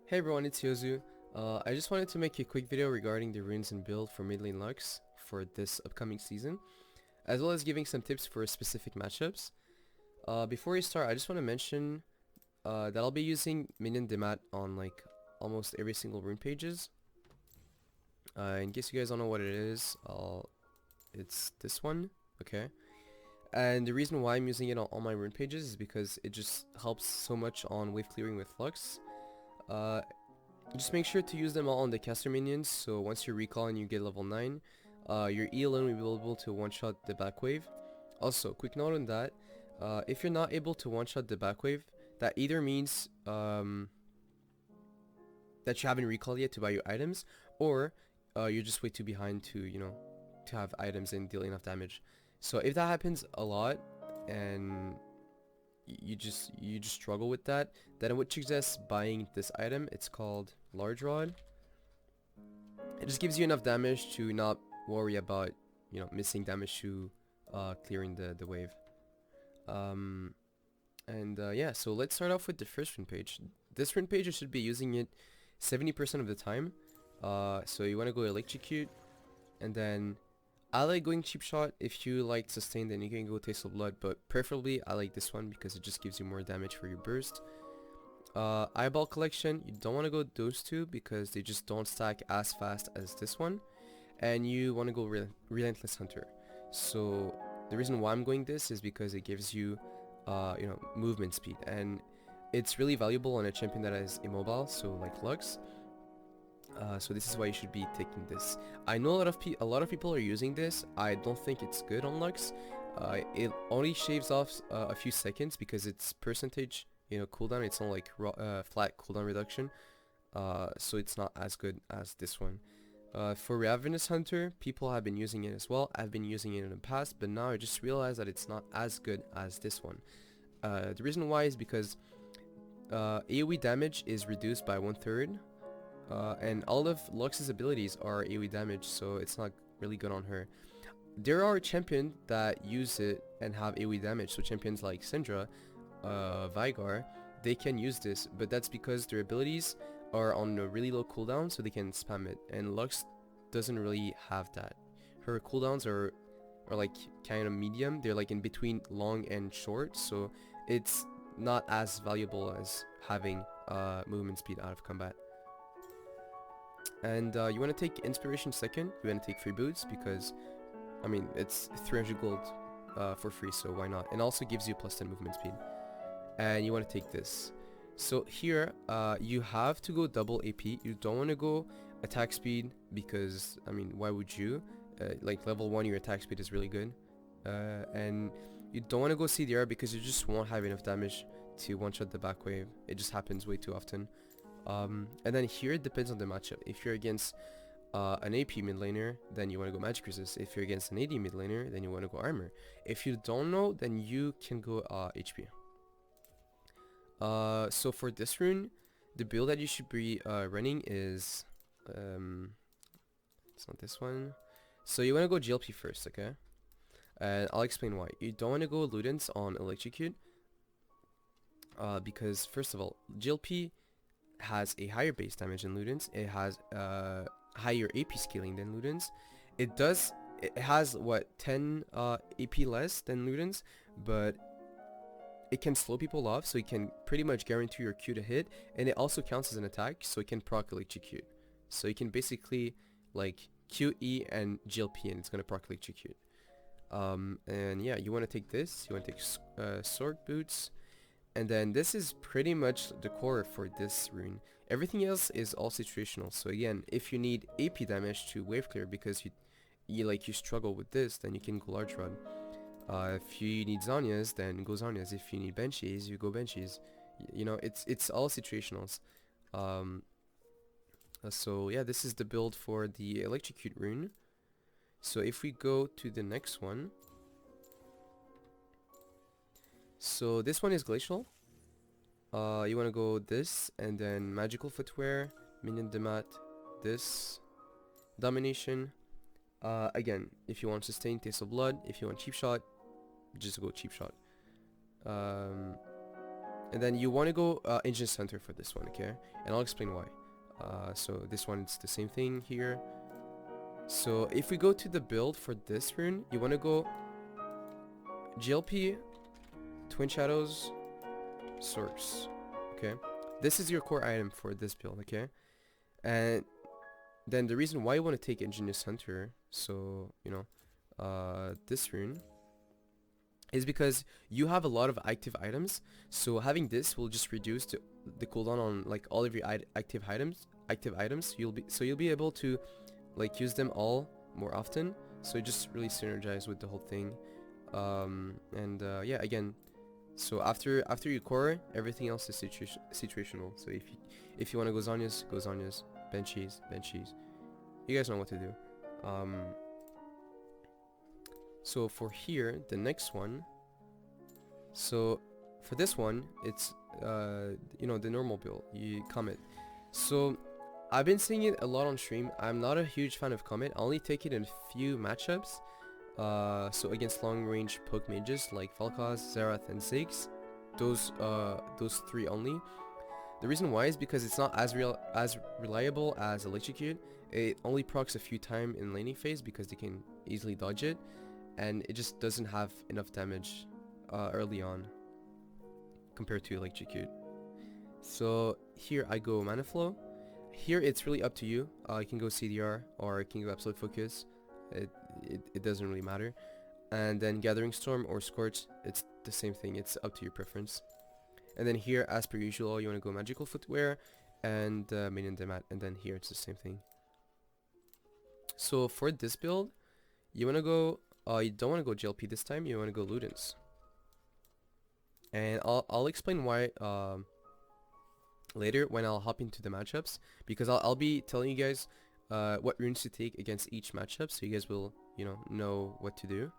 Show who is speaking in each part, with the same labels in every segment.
Speaker 1: Hey everyone, it's Yozu. I just wanted to make a quick video regarding the runes and build for mid lane Lux for this upcoming season, as well as giving some tips for specific matchups. Before we start, I just want to mention that I'll be using minion demat on like almost every single rune pages. In case you guys don't know what it is, it's this one, okay? And the reason why I'm using it on all my rune pages is because it just helps so much on wave clearing with Lux. Uh, Just make sure to use them all on the caster minions, so once you recall and you get level 9, your E alone will be able to one-shot the back wave. Also, quick note on that, if you're not able to one-shot the back wave, that either means that you haven't recalled yet to buy your items, or you're just way too behind to, to have items and deal enough damage. So if that happens a lot, and you just struggle with that, then I would suggest buying this item. It's called Large Rod. It just gives you enough damage to not worry about missing damage to clearing the wave. Yeah, so let's start off with the first rune page. This rune page you should be using it 70% of the time. So you want to go electrocute, and then I like going cheap shot. If you like sustain, then you can go taste of blood, but preferably I like this one because it just gives you more damage for your burst. Eyeball collection, you don't want to go those two because they just don't stack as fast as this one, and you want to go relentless hunter. So the reason why I'm going this is because it gives you movement speed, and it's really valuable on a champion that is immobile, so like Lux. So this is why you should be taking this. I know a lot of people are using this. I don't think it's good on Lux. It only shaves off a few seconds because it's percentage, cooldown. It's not like flat cooldown reduction. So it's not as good as this one. For Ravenous Hunter, people have been using it as well. I've been using it in the past, but now I just realized that it's not as good as this one. The reason why is because AoE damage is reduced by 1/3. And all of Lux's abilities are AoE damage, so it's not really good on her. There are champions that use it and have AoE damage, so champions like Syndra, Vigar, they can use this, but that's because their abilities are on a really low cooldown, so they can spam it, and Lux doesn't really have that. Her cooldowns are like kind of medium. They're like in between long and short, so it's not as valuable as having movement speed out of combat. And you want to take inspiration second. You want to take free boots because, I mean, it's 300 gold for free, so why not? And also gives you plus 10 movement speed. And you want to take this. So here, you have to go double AP. You don't want to go attack speed because, I mean, why would you? Like level 1, your attack speed is really good. And you don't want to go CDR because you just won't have enough damage to one-shot the back wave. It just happens way too often. And then here it depends on the matchup. If you're against an AP mid laner, then you want to go magic resist. If you're against an AD mid laner, then you want to go armor. If you don't know, then you can go HP. So for this rune, the build that you should be running is it's not this one. So you want to go GLP first, okay? And I'll explain why. You don't want to go Ludens on electrocute because first of all, GLP has a higher base damage than Ludens. It has higher AP scaling than Ludens. It has what, 10 AP less than Ludens, but it can slow people off, so it can pretty much guarantee your Q to hit, and it also counts as an attack, so it can proc electrocute. So you can basically like QE and GLP, and it's gonna proc electrocute. And yeah, you want to take this. You want to take sword boots. And then this is pretty much the core for this rune. Everything else is all situational. So again, if you need AP damage to wave clear because you struggle with this, then you can go Large Rod. If you need Zanyas, then go Zanyas. If you need Benchies, you go Benchies. It's all situationals. So yeah, this is the build for the Electrocute rune. So if we go to the next one, so this one is Glacial. You want to go this, and then Magical Footwear, Minion Demat, this, Domination. Again, if you want Sustain, Taste of Blood. If you want Cheap Shot, just go Cheap Shot. And then you want to go engine center for this one, okay? And I'll explain why. So this one, it's the same thing here. So if we go to the build for this rune, you want to go GLP, Twin Shadows, Source, okay? This is your core item for this build, okay? And then the reason why you want to take Engineer Center, so, you know, this rune, is because you have a lot of active items, so having this will just reduce the cooldown on like all of your active items. You'll be able to like use them all more often, so just really synergize with the whole thing. Yeah, again, so after your core, everything else is situational. So if you want to go Zhonya's, go Zhonya's, Banshees. You guys know what to do. So for here, the next one, so for this one, it's you know, the normal build, you Comet. So I've been seeing it a lot on stream. I'm not a huge fan of Comet. I only take it in a few matchups, so against long range poke mages like Vel'Koz, Xerath, and Ziggs. Those three only. The reason why is because it's not as reliable as Electrocute. It only procs a few times in laning phase because they can easily dodge it, and it just doesn't have enough damage early on compared to Electrocute. So here I go Mana Flow. Here it's really up to you. You can go CDR or you can go Absolute Focus. It doesn't really matter. And then Gathering Storm or Scorch, it's the same thing. It's up to your preference. And then here, as per usual, you want to go Magical Footwear and Minion Demat. And then here it's the same thing. So for this build, you want to go, you don't want to go GLP this time, you want to go Ludens. And I'll explain why later when I'll hop into the matchups, because I'll be telling you guys what runes to take against each matchup, so you guys will, you know what to do.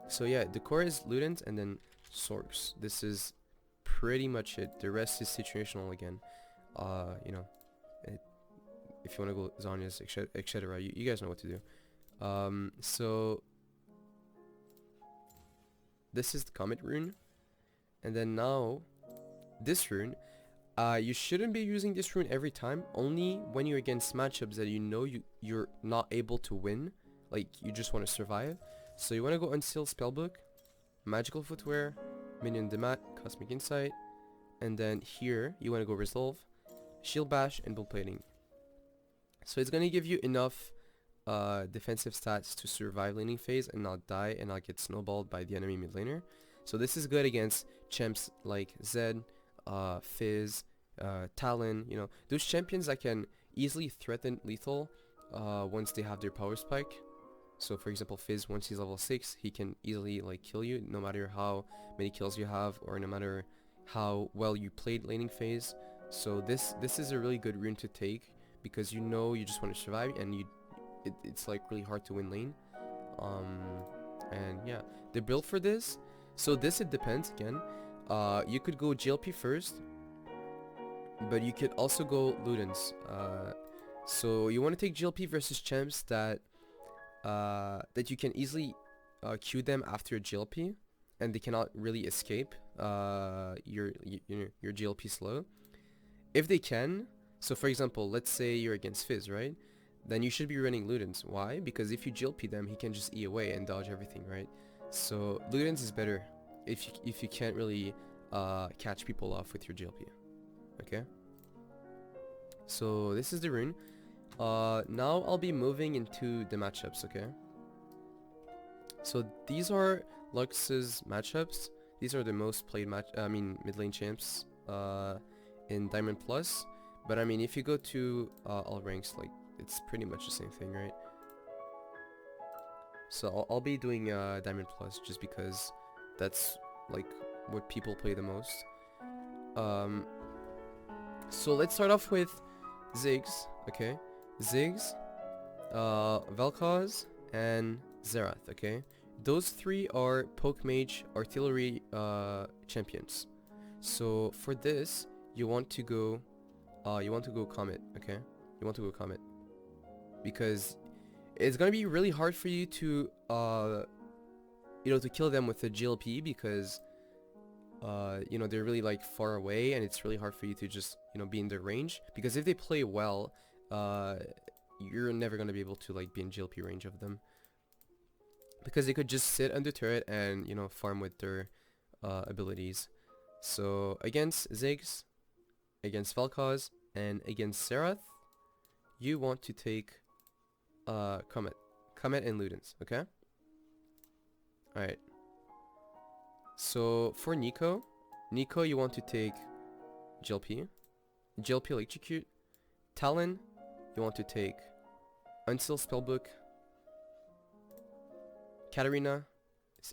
Speaker 1: So yeah, the core is Ludens and then Sorks. This is pretty much it. The rest is situational again. You know, if you want to go Zhonya's, etc., you guys know what to do. So this is the Comet rune, and then now this rune, you shouldn't be using this rune every time, only when you're against matchups that you know you're not able to win, like you just want to survive. So you want to go Unseal Spellbook, Magical Footwear, Minion Demat, Cosmic Insight, and then here you want to go Resolve, Shield Bash, and Bull Plating. So it's going to give you enough defensive stats to survive laning phase and not die and not get snowballed by the enemy mid laner. So this is good against champs like Zed, Fizz, Talon, you know, those champions that can easily threaten lethal once they have their power spike. So for example, Fizz, once he's level 6, he can easily like kill you no matter how many kills you have or no matter how well you played laning phase. So this is a really good rune to take because you know you just want to survive and it's like really hard to win lane. And yeah, the build for this, so this, it depends again. You could go GLP first, but you could also go Ludens. So you want to take GLP versus champs that you can easily Q them after GLP and they cannot really escape your GLP slow. If they can, so for example, let's say you're against Fizz, right? Then you should be running Ludens. Why? Because if you GLP them, he can just E away and dodge everything, right? So Ludens is better if you can't really catch people off with your GLP. Okay? So this is the rune. Now I'll be moving into the matchups, okay? So these are Lux's matchups. These are the most played mid lane champs in Diamond Plus. But I mean, if you go to all ranks, like, it's pretty much the same thing, right? So I'll be doing Diamond Plus just because that's like what people play the most. So let's start off with Ziggs, okay? Ziggs, Vel'Koz, and Xerath, okay? Those three are Poke Mage Artillery champions. So for this, you want to go Comet, okay? You want to go Comet. Because it's gonna be really hard for you to to kill them with the GLP, because you know, they're really like far away, and it's really hard for you to just, you know, be in their range, because if they play well, you're never gonna be able to like be in GLP range of them, because they could just sit under turret and, you know, farm with their abilities. So against Ziggs, against Vel'Koz, and against Serath, you want to take Comet and Ludens, okay? Alright. So for Nico, you want to take GLP Electrocute. Talon, you want to take Unseal Spellbook. Katarina,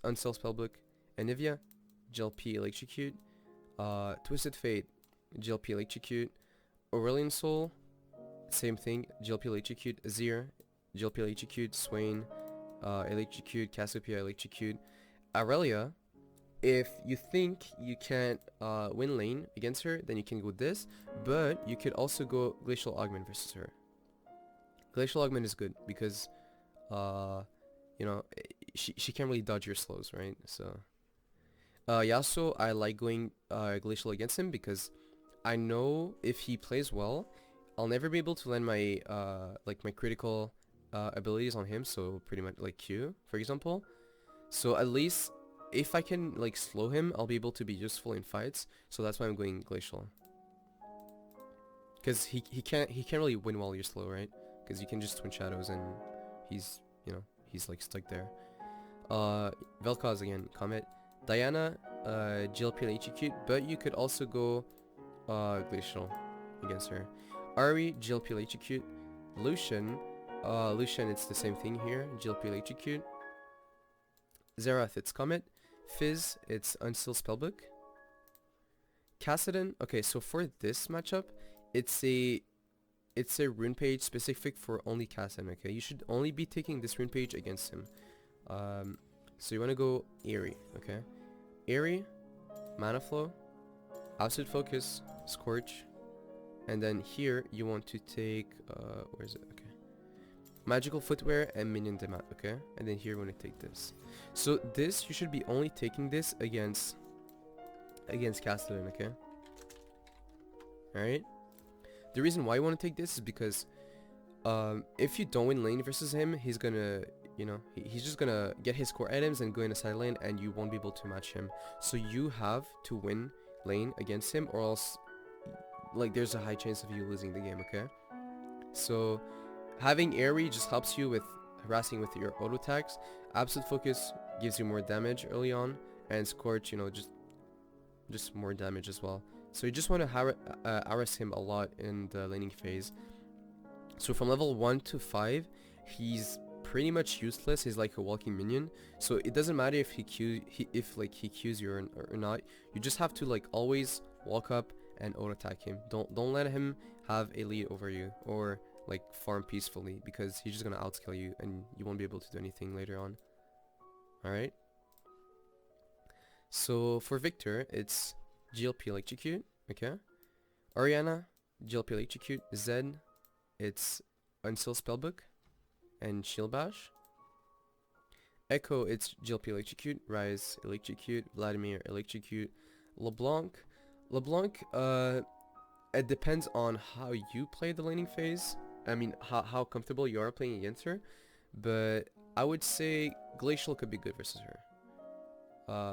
Speaker 1: Unseal Spellbook. Anivia, GLP Electrocute. Twisted Fate, GLP Electrocute. Aurelion Soul, same thing, GLP Electrocute. Azir, GLP Electrocute. Swain, Electrocute. Cassiopeia Electrocute. Aurelia, if you think you can't win lane against her, then you can go this, but you could also go Glacial Augment versus her. Glacial Augment is good because, you know, she can't really dodge your slows, right? So, Yasuo, I like going Glacial against him because I know if he plays well, I'll never be able to land my like my critical abilities on him. So pretty much like Q, for example. So at least if I can like slow him, I'll be able to be useful in fights. So that's why I'm going Glacial. Because he can't really win while you're slow, right? Because you can just Twin Shadows and he's, you know, he's like stuck there. Vel'Koz again, Comet. Diana, GLP Electrocute, but you could also go Glacial against her. Ahri, GLP Electrocute. Lucian, it's the same thing here, GLP Electrocute. Xerath, it's Comet. Fizz, it's Unseal Spellbook. Kassadin, okay, so for this matchup, it's a rune page specific for only Kassadin, okay? You should only be taking this rune page against him. So you want to go Eerie, okay? Eerie, Mana Flow, Absolute Focus, Scorch, and then here you want to take, where is it? Okay. Magical Footwear and Minion Demat, okay? And then here you want to take this. So this, you should be only taking this against Kassadin, okay? Alright? The reason why you want to take this is because if you don't win lane versus him, he's gonna, you know, he's just gonna get his core items and go in a side lane, and you won't be able to match him. So you have to win lane against him, or else like there's a high chance of you losing the game, okay? So having Aerie just helps you with harassing with your auto attacks. Absolute Focus gives you more damage early on, and Scorch, you know, just more damage as well. So you just want to harass him a lot in the laning phase. So from level 1 to 5, he's pretty much useless. He's like a walking minion. So it doesn't matter if he Qs you or not. You just have to like always walk up and auto attack him. Don't let him have a lead over you or like farm peacefully, because he's just gonna outscale you and you won't be able to do anything later on. Alright. So for Victor, it's GLP Electrocute, okay? Orianna, GLP Electrocute. Zed, it's Unseal Spellbook and Shield Bash. Echo, it's GLP Electrocute. Rise Electrocute. Vladimir Electrocute. LeBlanc, it depends on how you play the laning phase. I mean, how comfortable you are playing against her. But I would say Glacial could be good versus her.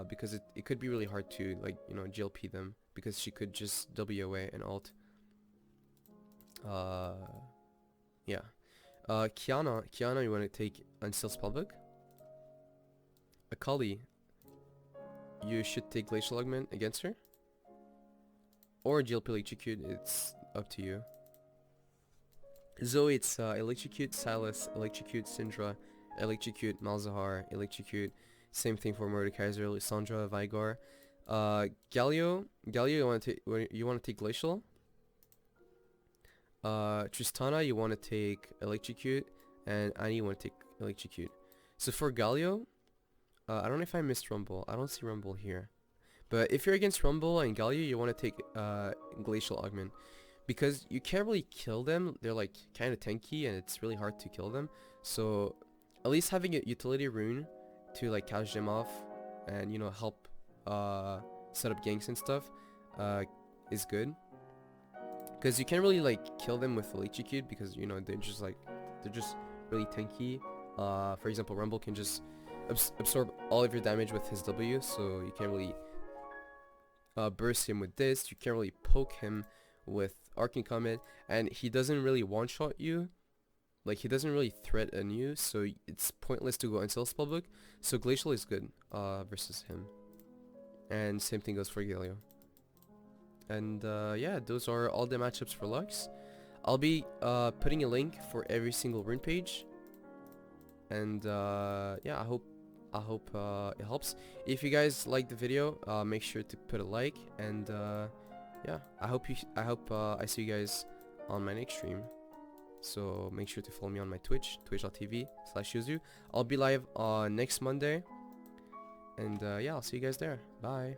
Speaker 1: Because it could be really hard to, like, you know, GLP them, because she could just W away and ult. Yeah. Kiana, you want to take Unseal Spellbook. Akali, you should take Glacial Augment against her. Or GLP Electrocute, it's up to you. Zoe, it's Electrocute, Silas, Electrocute, Syndra, Electrocute, Malzahar, Electrocute. Same thing for Mordekaiser, Lissandra, Vigar. Galio, you want to take Glacial. Tristana, you want to take Electrocute, and Annie, you want to take Electrocute. So for Galio, I don't know if I missed Rumble. I don't see Rumble here. But if you're against Rumble and Galio, you want to take Glacial Augment, because you can't really kill them. They're like kind of tanky, and it's really hard to kill them. So at least having a utility rune to like catch them off and, you know, help set up ganks and stuff is good, because you can't really like kill them with electrocute, because you know they're just really tanky. For example, Rumble can just absorb all of your damage with his W, so you can't really burst him with this. You can't really poke him with Arcane Comet, and he doesn't really one-shot you. Like, he doesn't really threaten you, so it's pointless to go until Spellbook. So Glacial is good versus him. And same thing goes for Galio. And yeah, those are all the matchups for Lux. I'll be putting a link for every single rune page. And yeah, I hope it helps. If you guys like the video, make sure to put a like. And yeah, I hope I see you guys on my next stream. So make sure to follow me on my Twitch, twitch.tv/Yozu. I'll be live next Monday. And yeah, I'll see you guys there. Bye.